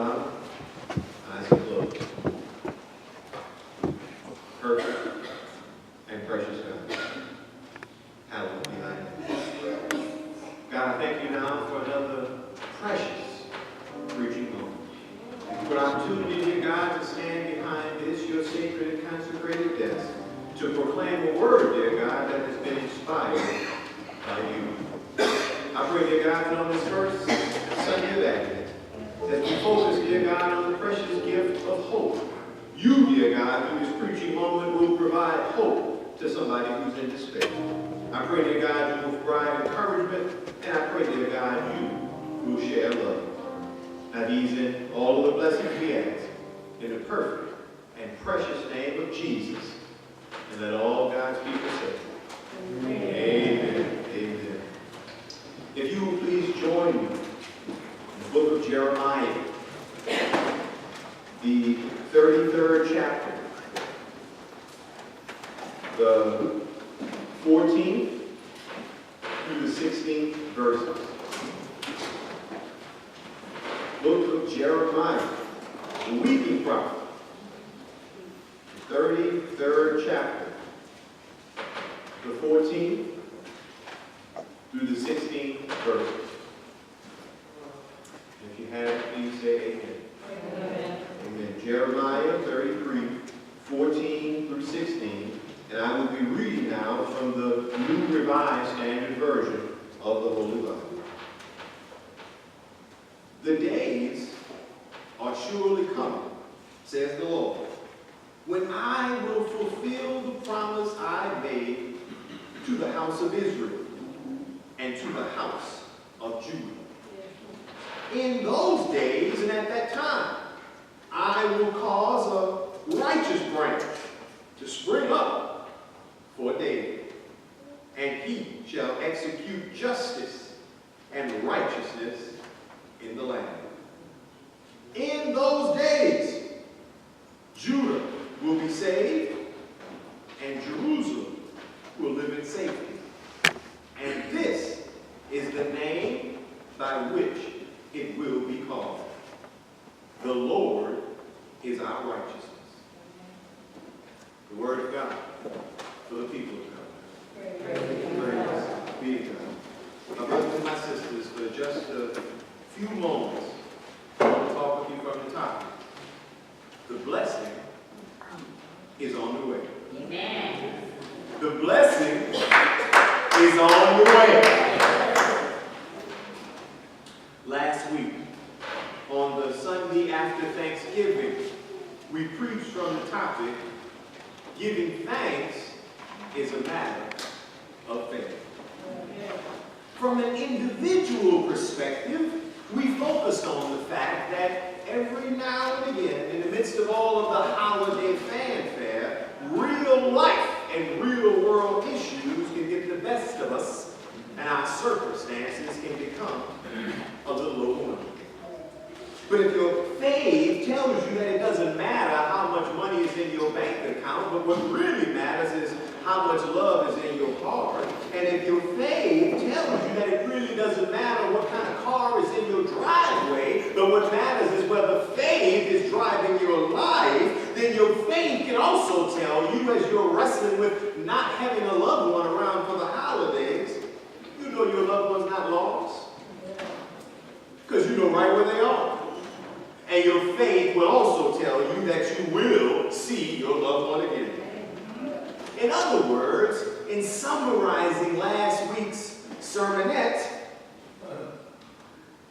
bow. Eyes closed. Perfect and precious God. Hallelujah. God, I thank you now for another precious preaching moment. For the opportunity, dear God, to stand behind this, your sacred and consecrated desk, to proclaim a word, dear God, that has been inspired by you. I pray, dear God, that on this first Sunday of Advent, that we focus, dear God, on the precious gift of hope. You, dear God, through this preaching moment, will provide hope to somebody who's in despair. I pray, dear God, you will provide encouragement, and I pray, dear God, you will share love. Now these and all of the blessings we ask in the perfect and precious name of Jesus. And let all God's people say, Amen. Amen. Amen. If you will please join me in the book of Jeremiah, the 33rd chapter, the 14th through the 16th verses. Book of Jeremiah, the weeping prophet, the 33rd chapter, the 14th through the 16th verses. If you have it, please say amen. Amen. Amen. Jeremiah 33, 14 through 16. And I will be reading now from the New Revised Standard Version of the Holy Bible. The days are surely coming, says the Lord, when I will fulfill the promise I made to the house of Israel and to the house of Judah. In those days and at that time, I will cause a righteous branch to spring up for David, and he shall execute justice and righteousness in the land. In those days, Judah will be saved, and Jerusalem will live in safety. And this is the name by which it will be called. The Lord is our righteousness. The word of God for the people of God. Praise be to God. My brothers and my sisters, for just a few moments, I want to talk with you from the topic. The blessing is on the way. Amen. The blessing is on the way. Last week, on the Sunday after Thanksgiving, we preached from the topic, giving thanks is a matter of faith. From an individual perspective, we focused on the fact that every now and again, in the midst of all of the holiday fanfare, real life and real world issues can get the best of us, and our circumstances can become a little overwhelming. But if your faith tells you that it doesn't matter how much money is in your bank account, but what really matters is how much love is in your heart, and if your faith tells you that it really doesn't matter what kind of car is in your driveway, but what matters is whether faith is driving your life, then your faith can also tell you, as you're wrestling with not having a loved one around for the holidays, you know your loved one's not lost, because you know right where they are. And your faith will also tell you that you will see your loved one again. In other words, in summarizing last week's sermonette,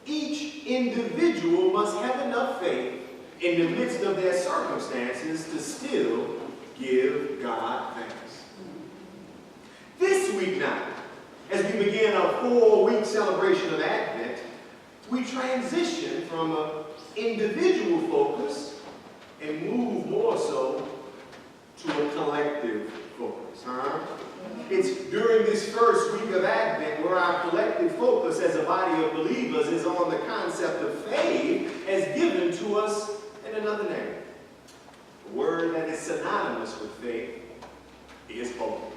each individual must have enough faith in the midst of their circumstances to still give God thanks. This week now, as we begin our 4-week celebration of Advent, we transition from an individual focus and move more so to a collective focus. It's during this first week of Advent where our collective focus as a body of believers is on the concept of faith as given to us in another name. A word that is synonymous with faith is hope.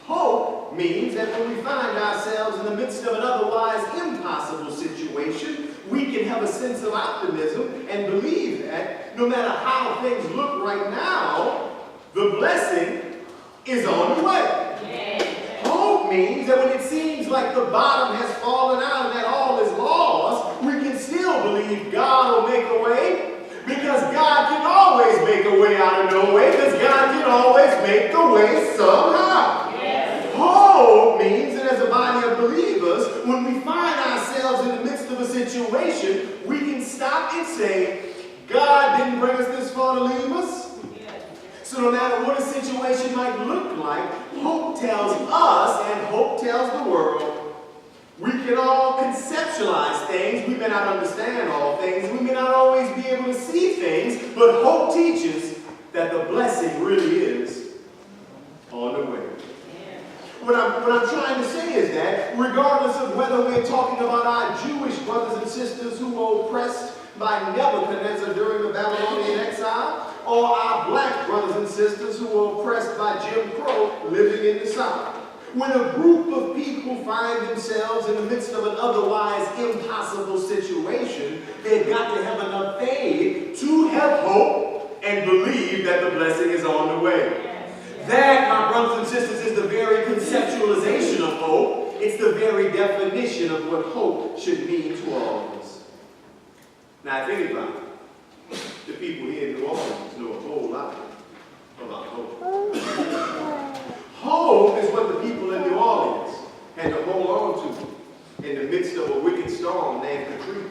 Hope means that when we find ourselves in the midst of an otherwise impossible situation, we can have have a sense of optimism and believe that no matter how things look right now, the blessing is on the way. Yes. Hope means that when it seems like the bottom has fallen out and that all is lost, we can still believe God will make a way, because God can always make a way out of no way, because God can always make the way somehow. Yes. Hope means that as a body of believers, when we find ourselves in the midst of a situation, we can stop and say, God didn't bring us this far to leave us. Yes. So no matter what a situation might look like, hope tells us and hope tells the world, we can all conceptualize things. We may not understand all things. We may not always be able to see things, but hope teaches that the blessing really is on the way. What I'm trying to say is that regardless of whether we're talking about our Jewish brothers and sisters who were oppressed by Nebuchadnezzar during the Babylonian exile, or our black brothers and sisters who were oppressed by Jim Crow living in the South, when a group of people find themselves in the midst of an otherwise impossible situation, they've got to have enough faith to have hope and believe that the blessing is on the way. That, my brothers and sisters, is the very conceptualization of hope. It's the very definition of what hope should mean to all of us. Now, if anybody, the people here in New Orleans know a whole lot about hope. Hope is what the people in New Orleans had to hold on to in the midst of a wicked storm named Katrina.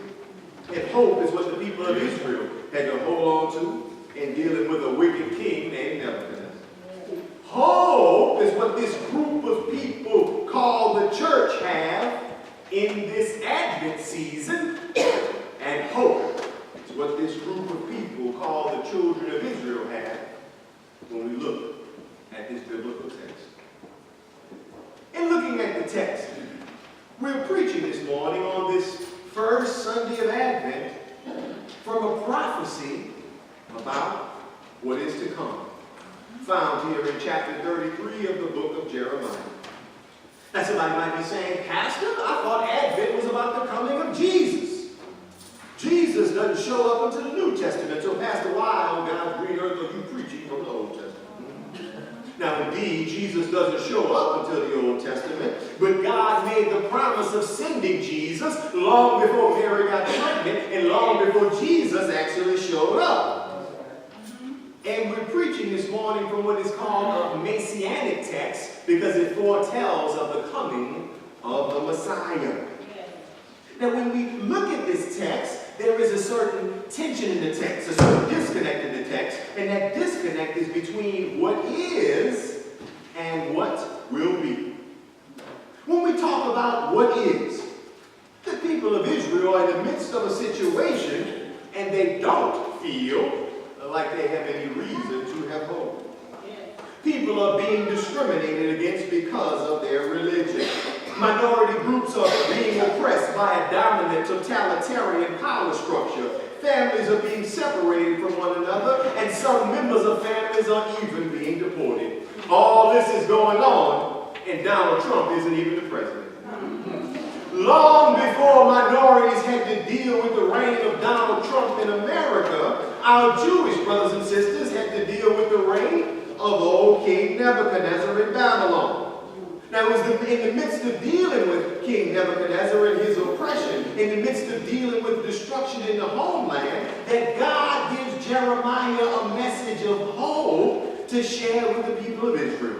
And hope is what the people of Israel had to hold on to in dealing with a wicked king named Nebuchadnezzar. Hope is what this group of people called the church have in this Advent season. And hope is what this group of people called the children of Israel have when we look at this biblical text. In looking at the text, we're preaching this morning on this first Sunday of Advent from a prophecy about what is to come, found here in chapter 33 of the book of Jeremiah. Now somebody might be saying, Pastor, I thought Advent was about the coming of Jesus. Jesus doesn't show up until the New Testament, so Pastor, why on God's green earth are you preaching from the Old Testament? Now, indeed, Jesus doesn't show up until the Old Testament, but God made the promise of sending Jesus long before Mary got pregnant and long before Jesus actually showed up. And we're preaching this morning from what is called a messianic text because it foretells of the coming of the Messiah. Now, when we look at this text, there is a certain tension in the text, a certain disconnect in the text, and that disconnect is between what is and what will be. When we talk about what is, the people of Israel are in the midst of a situation and they don't feel like they have any reason to have hope. People are being discriminated against because of their religion. Minority groups are being oppressed by a dominant totalitarian power structure. Families are being separated from one another, and some members of families are even being deported. All this is going on, and Donald Trump isn't even the president. Long before minorities had to deal with the reign of Donald Trump in America, our Jewish brothers and sisters had to deal with the reign of old King Nebuchadnezzar in Babylon. Now, it was in the midst of dealing with King Nebuchadnezzar and his oppression, in the midst of dealing with destruction in the homeland, that God gives Jeremiah a message of hope to share with the people of Israel.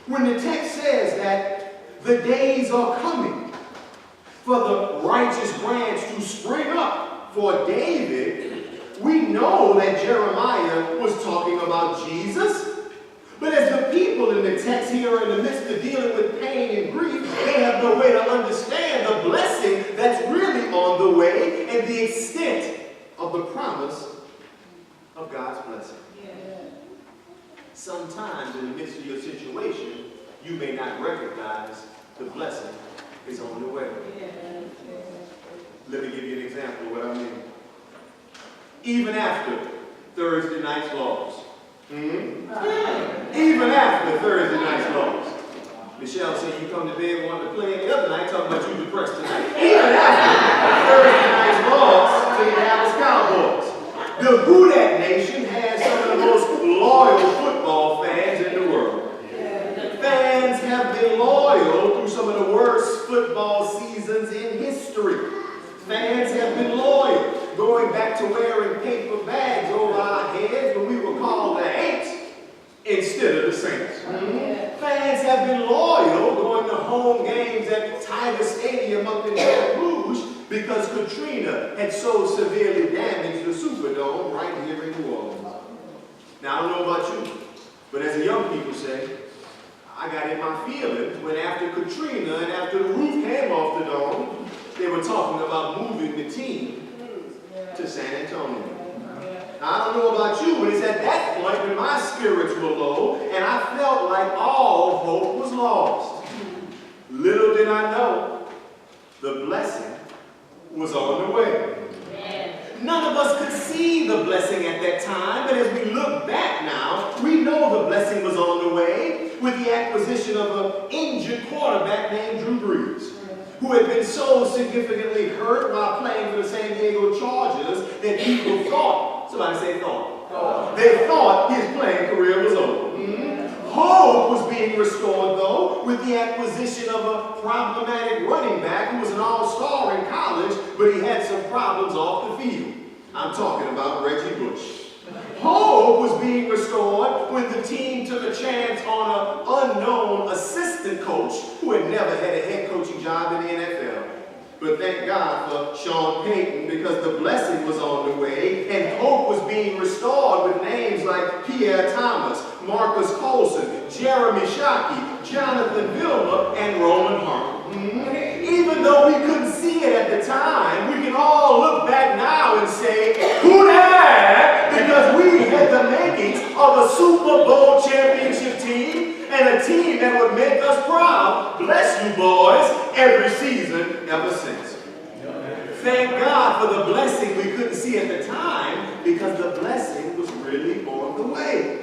When the text says that the days are coming for the righteous branch to spring up for David, we know that Jeremiah was talking about Jesus. But as the people in the text here are in the midst of dealing with pain and grief, they have no way to understand the blessing that's really on the way and the extent of the promise of God's blessing. Yeah. Sometimes in the midst of your situation, you may not recognize the blessing is on the way. Yeah. Let me give you an example of what I mean. Even after Thursday night's loss, even after Thursday night's loss. Michelle said you come to bed wanting to play, and the other night talking about you depressed tonight. Even after Thursday night's The Who Dat Nation has some of the most loyal football fans in the world. Fans have been loyal through some of the worst football seasons in history. Fans have been loyal, going back to wearing paper bags over our heads when we were called the Aints instead of the Saints. Fans have been loyal, going to home games at Tiger Stadium up in Baton Rouge because Katrina had so severely damaged the Superdome right here in New Orleans. Now, I don't know about you, but as the young people say, I got in my feelings when after Katrina and after the roof came off the dome, they were talking about moving the team to San Antonio. Now, I don't know about you, but it's at that point when my spirits were low and I felt like all hope was lost. Little did I know, the blessing was on the way. None of us could see the blessing at that time, but as we look back now, we know the blessing was on the way with the acquisition of an injured quarterback named Drew Brees, who had been so significantly hurt while playing for the San Diego Chargers that people thought, somebody say thought, they thought his playing career was over. Hope was being restored, though, with the acquisition of a problematic running back who was an all-star in college, but he had some problems off the field. I'm talking about Reggie Bush. Hope was being restored when the team took a chance on an unknown assistant coach who had never had a head coaching job in the NFL. But thank God for Sean Payton, because the blessing was on the way and hope was being restored with names like Pierre Thomas, Marcus Colson, Jeremy Shockey, Jonathan Vilma, and Roman Hart. Even though we couldn't see it at the time, we can all look back now and say, who dat? Because we had the makings of a Super Bowl championship team and a team that would make us proud, bless you boys, every season ever since. Thank God for the blessing we couldn't see at the time, because the blessing was really on the way.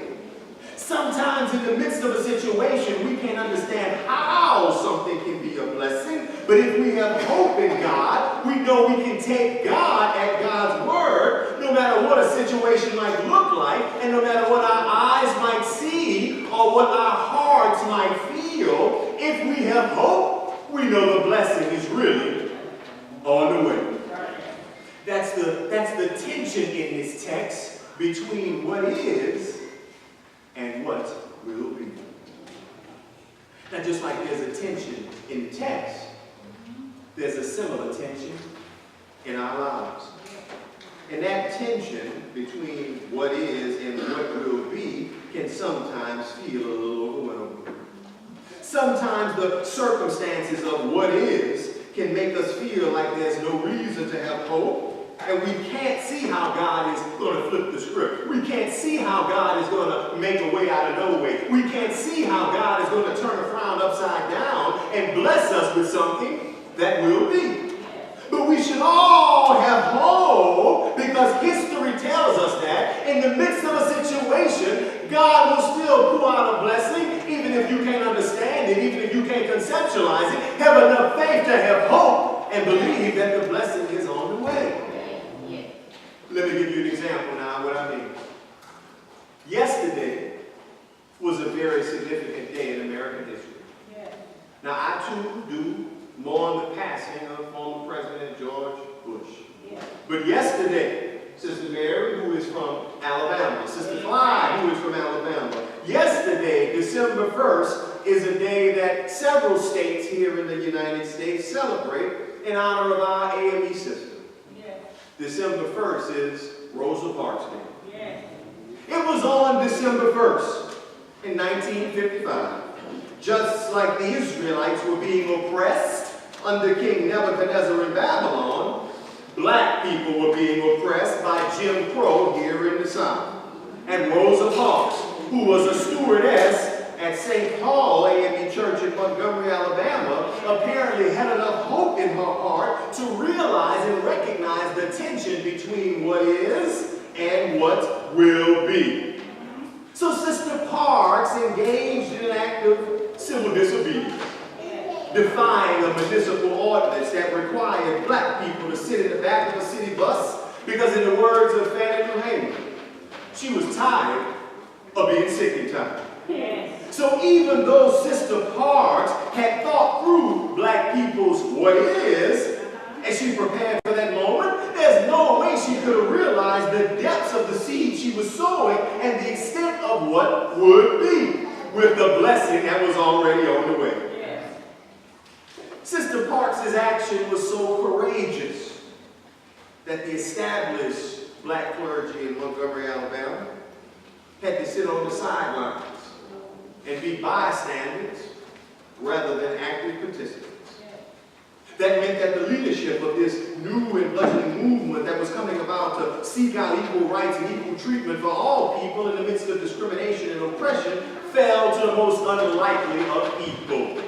Sometimes in the midst of a situation, we can't understand how something can be a blessing, but if we have hope in God, we know we can take God at God's word, no matter what a situation might look like, and no matter what our eyes might see, or what our hearts might feel. If we have hope, we know the blessing is really on the way. That's the tension in this text between what is and what will be. Now, just like there's a tension in the text, there's a similar tension in our lives. And that tension between what is and what will be can sometimes feel a little overwhelming. Sometimes the circumstances of what is can make us feel like there's no reason to have hope. And we can't see how God is going to flip the script. We can't see how God is going to make a way out of no way. We can't see how God is going to turn a frown upside down and bless us with something that will be. But we should all have hope, because history tells us that in the midst of a situation, God will still pour out a blessing, even if you can't understand it, even if you can't conceptualize it. Have enough faith to have hope and believe that the blessing is on the way. Let me give you an example now of what I mean. Yesterday was a very significant day in American history. Now, I too do mourn the passing of former President George Bush. But yesterday, Sister Mary, who is from Alabama, Sister Clyde, who is from Alabama, yesterday, December 1st, is a day that several states here in the United States celebrate in honor of our AME system. December 1st is Rosa Parks Day. It was on December 1st in 1955, just like the Israelites were being oppressed under King Nebuchadnezzar in Babylon, black people were being oppressed by Jim Crow here in the South. And Rosa Parks, who was a stewardess at St. Paul AME Church in Montgomery, Alabama, apparently had enough hope in her heart to realize and recognize the tension between what is and what will be. So Sister Parks engaged in an act of civil disobedience, defying a municipal ordinance that required black people to sit in the back of a city bus Because in the words of Fannie Lou Hamer, she was tired of being sick and tired. Yes. So even though Sister Parks had thought through black people's what is, and she prepared for that moment, there's no way she could have realized the depths of the seed she was sowing and the extent of what would be with the blessing that was already on the way. Yes. Sister Parks' action was so courageous that the established black clergy in Montgomery, Alabama had to sit on the sidelines and be bystanders rather than active participants. That meant that the leadership of this new and budgeting movement that was coming about to seek out equal rights and equal treatment for all people in the midst of discrimination and oppression fell to the most unlikely of people.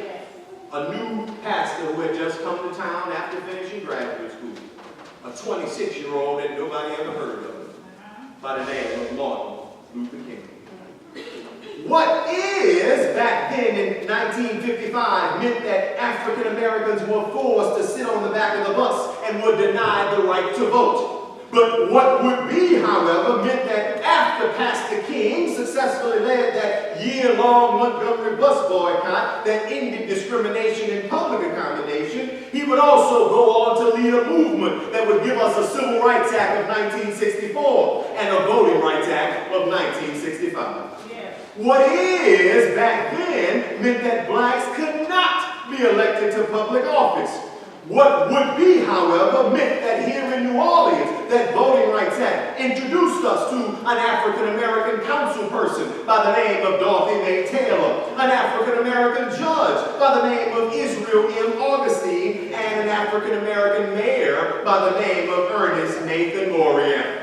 A new pastor who had just come to town after finishing graduate school. A 26-year-old that nobody ever heard of by the name of Martin Luther King. What is, back then in 1955, meant that African Americans were forced to sit on the back of the bus and were denied the right to vote. But what would be, however, meant that after Pastor King successfully led that year-long Montgomery bus boycott that ended discrimination and public accommodation, he would also go on to lead a movement that would give us a Civil Rights Act of 1964 and a Voting Rights Act of 1965. What is, back then, meant that blacks could not be elected to public office. What would be, however, meant that here in New Orleans, that Voting Rights Act introduced us to an African-American council person by the name of Dorothy Mae Taylor, an African-American judge by the name of Israel M. Augustine, and an African-American mayor by the name of Ernest Nathan Morian.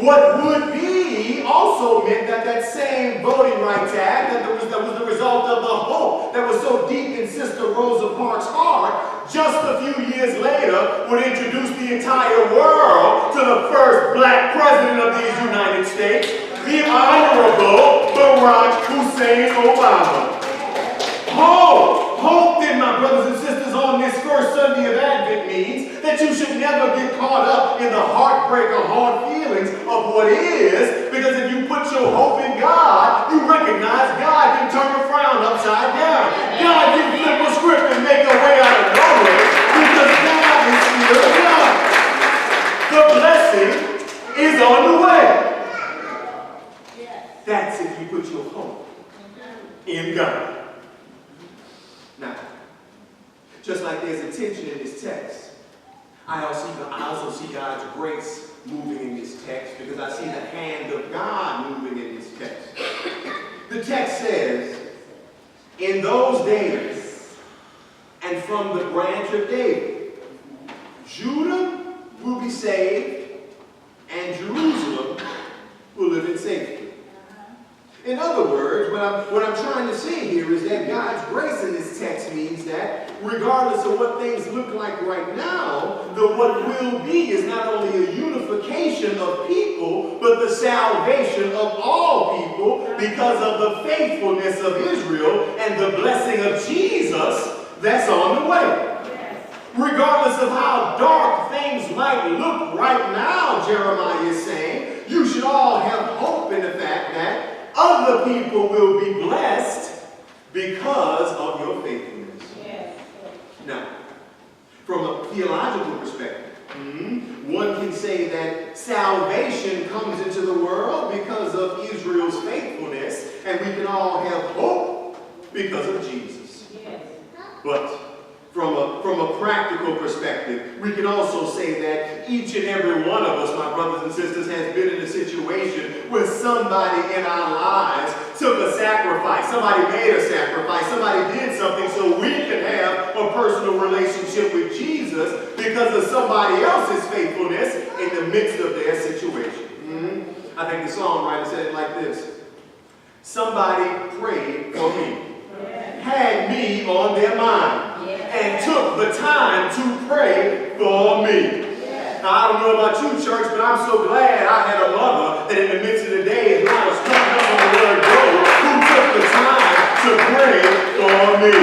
What would be also meant that that same Voting Rights Act that was the result of the hope that was so deep in Sister Rosa Parks' heart, just a few years later would introduce the entire world to the first black president of these United States, the Honorable Barack Hussein Obama. Hope then, my brothers and sisters, on this first Sunday of Advent means that you should never get caught up in the heartbreak or hard feelings of what is, because if you put your hope in God, you recognize God can turn a frown upside down. God can flip a script and make a way out of no way, because God is still God. The blessing is on the way. That's if you put your hope in God. Now, just like there's a tension in this text, I also see God's grace moving in this text, because I see the hand of God moving in this text. The text says, in those days, and from the branch of David, Judah will be saved, and Jerusalem will live in safety. In other words, what I'm trying to say here is that God's grace in this text means that regardless of what things look like right now, the what will be is not only a unification of people, but the salvation of all people because of the faithfulness of Israel and the blessing of Jesus that's on the way. Regardless of how dark things might look right now, Jeremiah is saying, you should all have hope in the fact that other people will be blessed because of your faithfulness. Yes. Now, from a theological perspective, one can say that salvation comes into the world because of Israel's faithfulness, and we can all have hope because of Jesus. Yes. But from a practical perspective, we can also say that each and every one of us, my brothers and sisters, has been in a situation where somebody in our lives took a sacrifice. Somebody made a sacrifice. Somebody did something so we can have a personal relationship with Jesus because of somebody else's faithfulness in the midst of their situation. I think the songwriter said it like this. Somebody prayed for me, had me on their mind, and took the time to pray for me. Now, I don't know about you, church, but I'm so glad I had a mother that in the midst of the day, as I was coming up on the word go, who took the time to pray for me.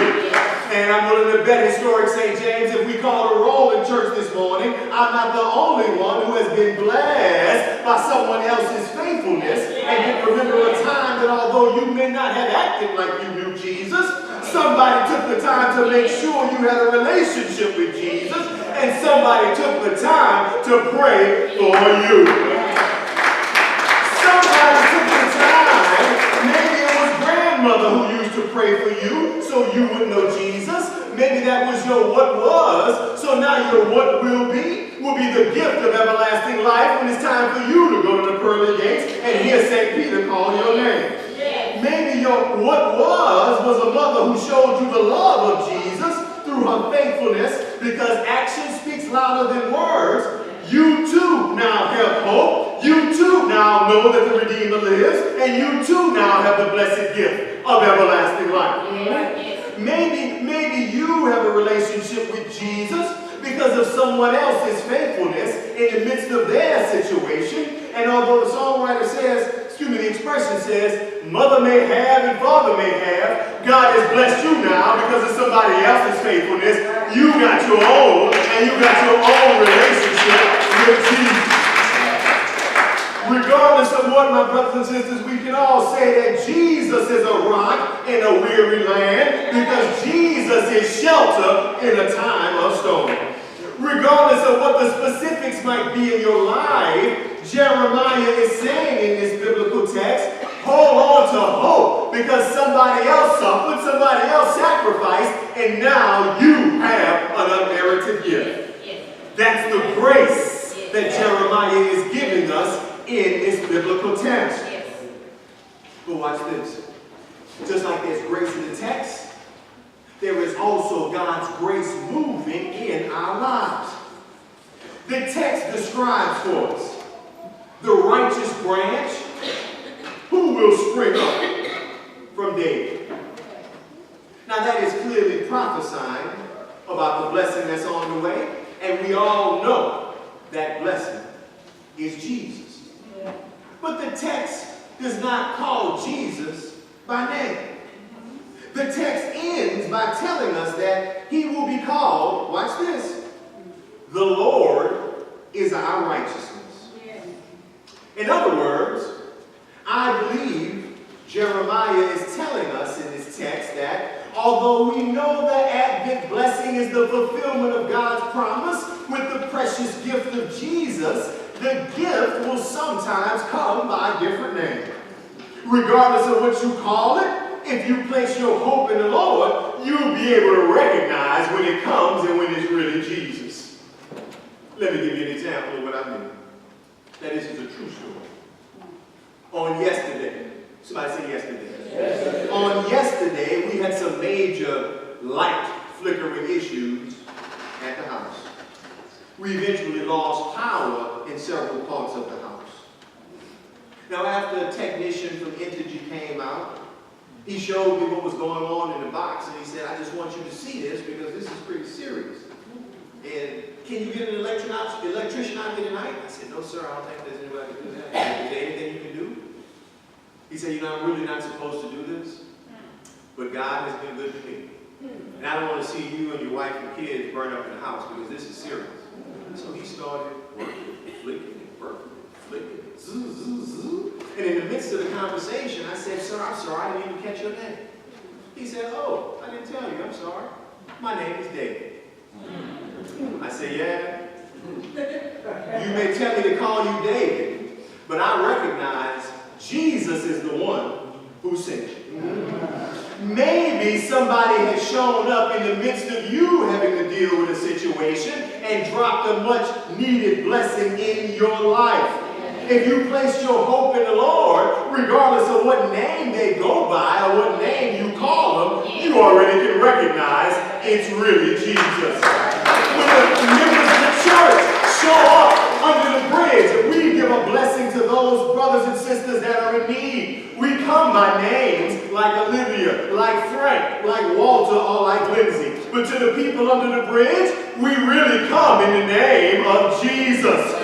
And I'm willing to bet historic St. James, if we called a roll and to church this morning, I'm not the only one who has been blessed by someone else's faithfulness and can remember a time that although you may not have acted like you knew Jesus, somebody took the time to make sure you had a relationship with Jesus, and somebody took the time to pray for you. Somebody took the time, maybe it was grandmother who used to pray for you so you would know Jesus. Maybe that was your what was, so now your what will be the gift of everlasting life when it's time for you to go to the pearly gates and hear St. Peter call your name. Maybe your what was a mother who showed you the love of Jesus through her faithfulness, because action speaks louder than words. You too now have hope. You too now know that the Redeemer lives, and you too now have the blessed gift of everlasting life. Maybe you have a relationship with Jesus because of someone else's faithfulness in the midst of their situation. And although the songwriter says, the expression says, mother may have and father may have, God has blessed you now because of somebody else's faithfulness. You got your own, and you got your own relationship with Jesus. Regardless of what, my brothers and sisters, we can all say that Jesus is a rock in a weary land because Jesus is shelter in a time of storm. Regardless of what the specifics might be in your life, Jeremiah is saying in this biblical text, hold on to hope because somebody else suffered, somebody else sacrificed, and now you have an unmerited gift. That's the grace that Jeremiah is giving us in this biblical text. But watch this. Just like there's grace in the text, there is also God's grace moving in our lives. The text describes for us the righteous branch who will spring up from David. Now that is clearly prophesying about the blessing that's on the way, and we all know that blessing is Jesus. But the text does not call Jesus by name. The text ends by telling us that he will be called, watch this, the Lord is our righteousness. In other words, I believe Jeremiah is telling us in this text that although we know the Advent blessing is the fulfillment of God's promise with the precious gift of Jesus, the gift will sometimes come by a different name. Regardless of what you call it, if you place your hope in the Lord, you'll be able to recognize when it comes and when it's really Jesus. Let me give you an example of what I mean. That this is a true story. On yesterday, somebody say yesterday. Yes. On yesterday, we had some major light flickering issues at the house. We eventually lost power in several parts of the house. Now, after a technician from Entergy came out, he showed me what was going on in the box, and he said, I just want you to see this because this is pretty serious. And can you get an electrician out here tonight? I said, no, sir, I don't think there's anybody to do that. Is there anything you can do? He said, I'm really not supposed to do this, but God has been good to me. And I don't want to see you and your wife and kids burn up in the house because this is serious. So he started working, flicking, and burping, flicking, zoo, zoo, zoo. And in the midst of the conversation, I said, sir, I'm sorry, I didn't even catch your name. He said, oh, I didn't tell you, I'm sorry. My name is David. I said, yeah. You may tell me to call you David, but I recognize Jesus is the one who sent you. Maybe somebody has shown up in the midst of you having to deal with a situation and dropped a much needed blessing in your life. If you place your hope in the Lord, regardless of what name they go by or what name you call them, you already can recognize it's really Jesus. When the members of the church show up under the bridge and we give a blessing to those brothers and sisters that are in need, we come by names like Olivia, like Frank, like Walter, or like Lindsay. But to the people under the bridge, we really come in the name of Jesus.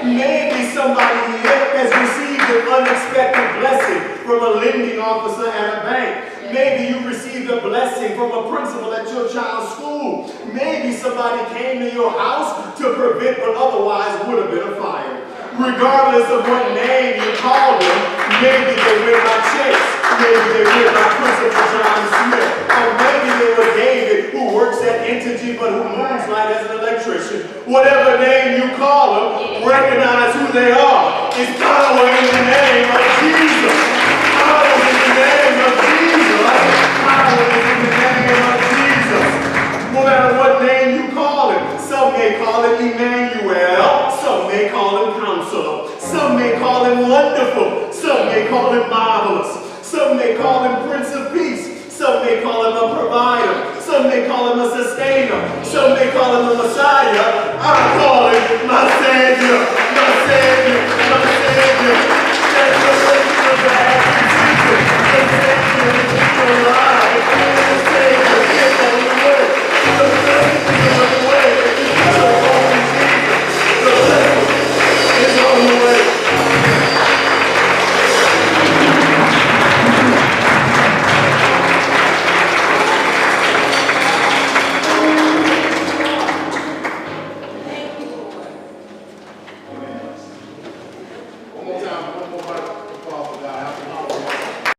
Maybe somebody here has received an unexpected blessing from a lending officer at a bank. Maybe you received a blessing from a principal at your child's school. Maybe somebody came to your house to prevent what otherwise would have been a fire. Regardless of what name you called them, maybe they went by Chase, maybe they went by Principal John Smith, or maybe they were David, who works at Entergy but who moves like as an electrician. Whatever name you call them, recognize who they are. It's power in the name of Jesus. Power in the name of Jesus. Power is in the name of Jesus. No matter what name you call it. Some may call it Emmanuel. Some may call him Counselor. Some may call him Wonderful. Some may call him Marvelous. Some may call him Prince of Peace. Some may call him a provider. Some may call him a sustainer. Some may call him a Messiah. I call him my Savior.